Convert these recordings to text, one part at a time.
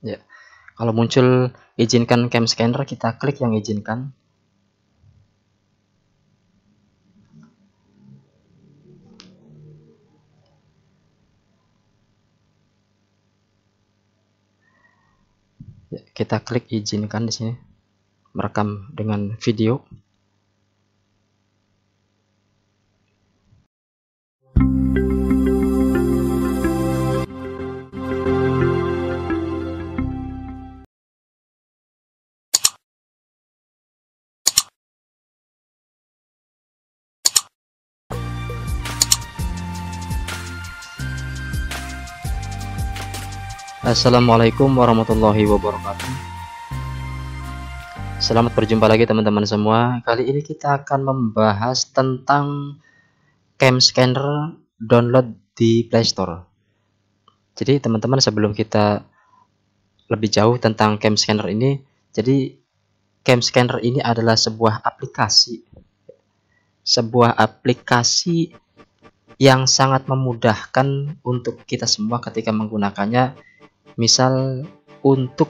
Ya, kalau muncul izinkan cam scanner, kita klik yang izinkan. Ya, kita klik izinkan di sini, merekam dengan video. Assalamualaikum warahmatullahi wabarakatuh. Selamat berjumpa lagi teman-teman semua. Kali ini kita akan membahas tentang cam scanner download di Play Store. Jadi teman-teman, sebelum kita lebih jauh tentang cam scanner ini, jadi cam scanner ini adalah sebuah aplikasi yang sangat memudahkan untuk kita semua ketika menggunakannya. Misal untuk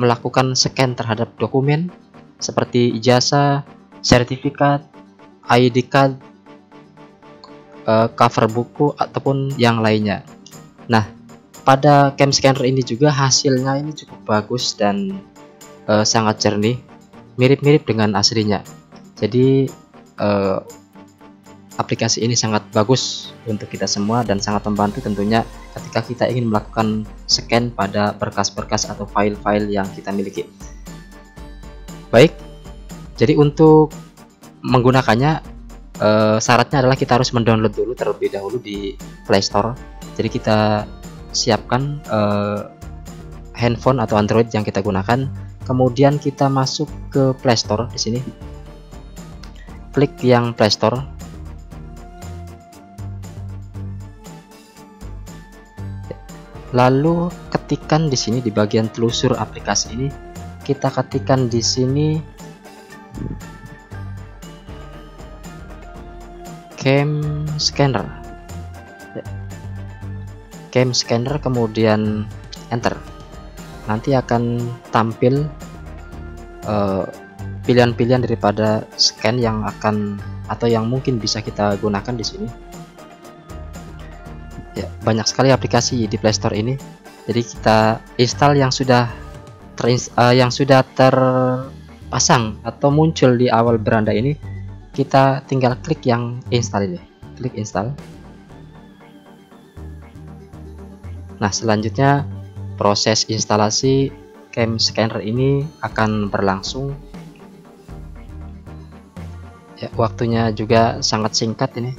melakukan scan terhadap dokumen seperti ijazah, sertifikat, ID card, cover buku, ataupun yang lainnya. Nah, pada cam scanner ini juga hasilnya ini cukup bagus dan sangat jernih, mirip-mirip dengan aslinya. Jadi aplikasi ini sangat bagus untuk kita semua dan sangat membantu tentunya ketika kita ingin melakukan scan pada berkas-berkas atau file-file yang kita miliki. Baik, jadi untuk menggunakannya syaratnya adalah kita harus mendownload dulu terlebih dahulu di Play Store. Jadi kita siapkan handphone atau Android yang kita gunakan, kemudian kita masuk ke Play Store. Di sini klik yang Play Store. Lalu ketikkan di sini di bagian telusur aplikasi ini, kita ketikkan di sini cam scanner. Cam scanner, kemudian enter. Nanti akan tampil pilihan-pilihan daripada scan yang akan atau yang mungkin bisa kita gunakan di sini. Ya, banyak sekali aplikasi di Play Store ini. Jadi kita install yang sudah terpasang atau muncul di awal beranda ini. Kita tinggal klik yang install ini, klik install. Nah, selanjutnya proses instalasi cam scanner ini akan berlangsung. Ya, waktunya juga sangat singkat ini.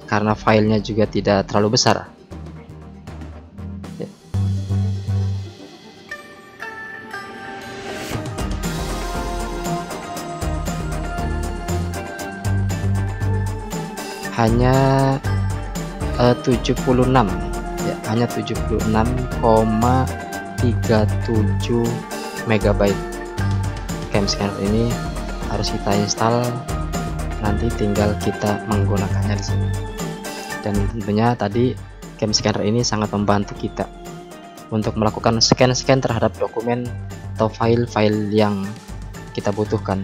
Karena filenya juga tidak terlalu besar. Ya. Hanya 76 ya, hanya 76,37 MB cam scanner ini harus kita install. Nanti tinggal kita menggunakannya di sini. Dan tentunya tadi cam scanner ini sangat membantu kita untuk melakukan scan-scan terhadap dokumen atau file-file yang kita butuhkan.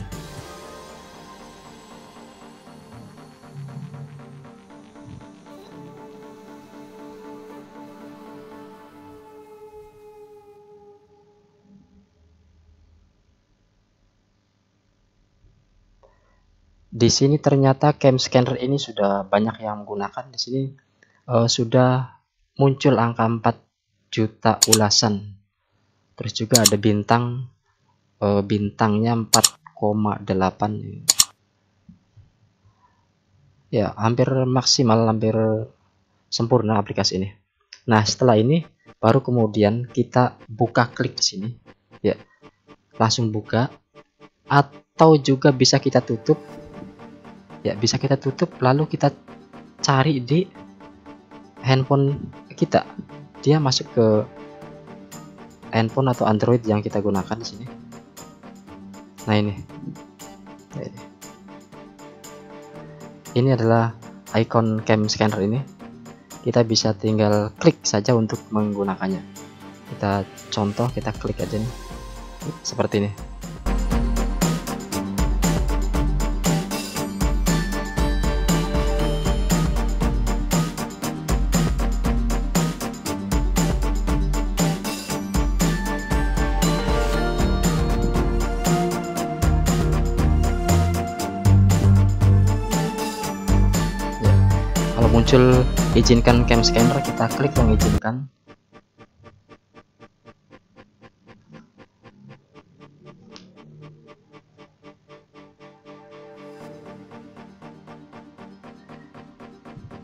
Di sini ternyata cam scanner ini sudah banyak yang menggunakan. Di sini sudah muncul angka 4 juta ulasan. Terus juga ada bintang, bintangnya 4,8. Ya, hampir maksimal, hampir sempurna aplikasi ini. Nah, setelah ini baru kemudian kita buka, klik di sini. Ya, langsung buka, atau juga bisa kita tutup. Ya, bisa kita tutup lalu kita cari di handphone kita. Dia masuk ke handphone atau Android yang kita gunakan di sini. Nah, ini adalah icon cam scanner ini. Kita bisa tinggal klik saja untuk menggunakannya. Kita contoh, kita klik aja nih seperti ini. Kalau muncul izinkan cam scanner, kita klik yang izinkan.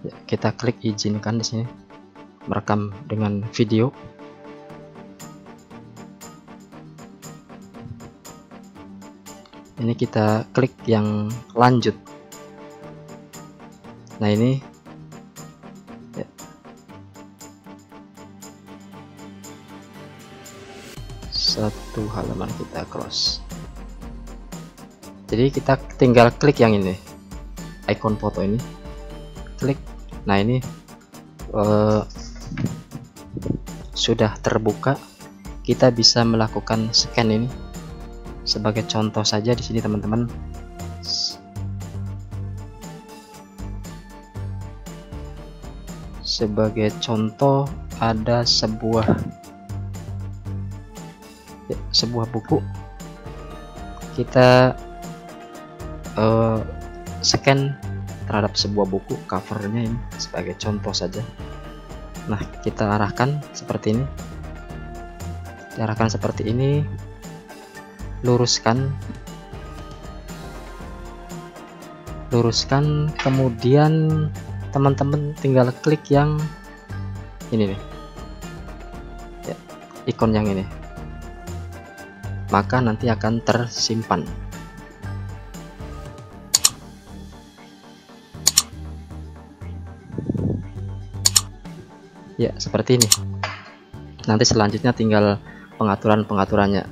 Ya, kita klik izinkan di sini, merekam dengan video. Ini kita klik yang lanjut. Nah ini ya. Satu halaman kita close. Jadi kita tinggal klik yang ini, icon foto ini, klik. Nah ini sudah terbuka. Kita bisa melakukan scan ini. Sebagai contoh saja di sini teman-teman, sebagai contoh ada sebuah buku. Kita scan terhadap sebuah buku, covernya ini sebagai contoh saja. Nah kita arahkan seperti ini, diarahkan seperti ini, luruskan, kemudian teman-teman tinggal klik yang ini nih ya, ikon yang ini, maka nanti akan tersimpan. Ya seperti ini. Nanti selanjutnya tinggal pengaturannya.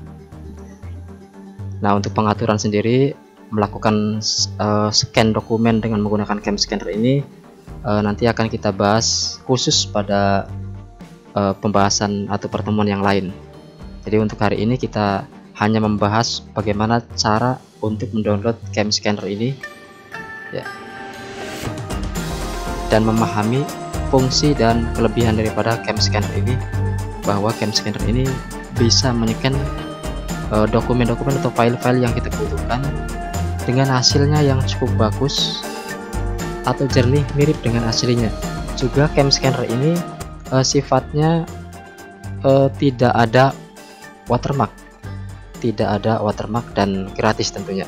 Nah untuk pengaturan sendiri, melakukan scan dokumen dengan menggunakan cam scanner ini nanti akan kita bahas khusus pada pembahasan atau pertemuan yang lain. Jadi untuk hari ini kita hanya membahas bagaimana cara untuk mendownload cam scanner ini ya, dan memahami fungsi dan kelebihan daripada cam scanner ini, bahwa cam scanner ini bisa menycan dokumen-dokumen atau file-file yang kita butuhkan dengan hasilnya yang cukup bagus atau jernih, mirip dengan aslinya. Juga cam scanner ini sifatnya tidak ada watermark, dan gratis tentunya.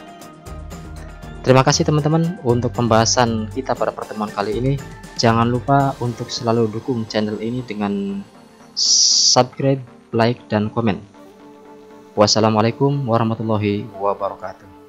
Terima kasih teman-teman untuk pembahasan kita pada pertemuan kali ini. Jangan lupa untuk selalu dukung channel ini dengan subscribe, like, dan komen. Wassalamualaikum warahmatullahi wabarakatuh.